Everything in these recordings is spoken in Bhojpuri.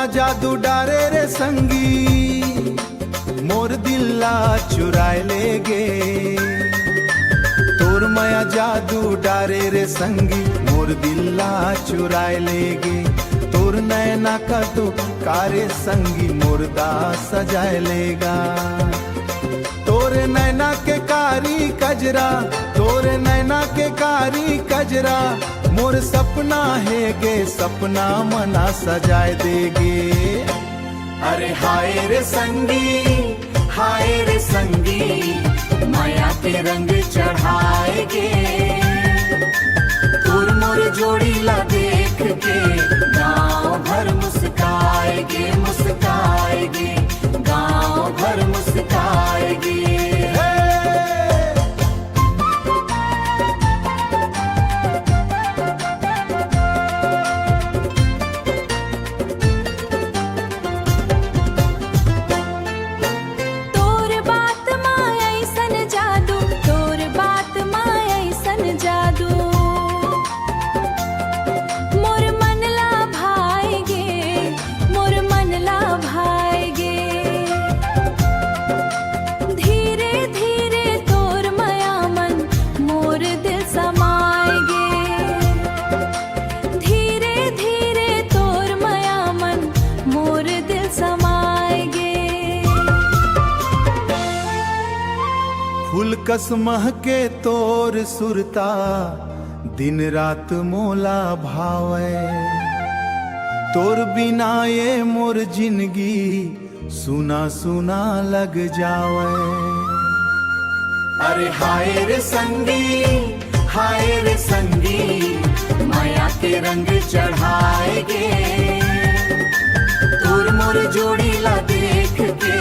जादू डारे रे संगी मोर दिल्ला चुराए ले गे। तोर माया जादू डारे रे संगी मोर दिल्ला चुराए ले गे। तोर नैना का तो कारे संगी मुर्दा सजाए लेगा। तोरे नैना के कारी कजरा, तोरे नैना के कारी कजरा मोर सपना है गे, सपना मना सजाए देगे। अरे हाय रे संगी, हाय रे संगी माया के रंग चढ़ाएगे। तोर मोर जोड़ी ला देख के गाँव भर मुस्काएगे, मुस्काएगे गाँव भर मुस्काएगे। फूल कस महके तोर सुरता दिन रात मोला भावे। तोर बिना ये मोर जिंदगी सुना सुना लग जावे। अरे हाय रे संगी, हाय रे संगी माया के रंग चढ़ाएगे। तोर मोर जोड़ी ला देख के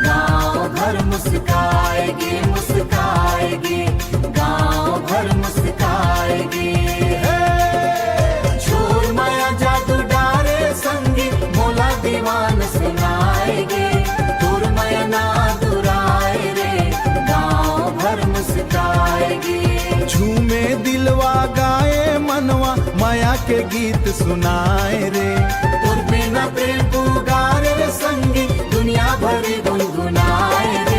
गाँव भर मुस्काएगे, मुस्काएगे गाँव भर मुस्काएगे। छोड़ माया जादू डारे संगी मोला दीवान सुनाएगे। तोर माया ना दुराए रे गाँव भर मुस्काएगे। झूमे दिलवा गाए मनवा माया के गीत सुनाए रे। तोर बिना प्रेम पुकारे रे संगी दुनिया भरी गुनगुनाए।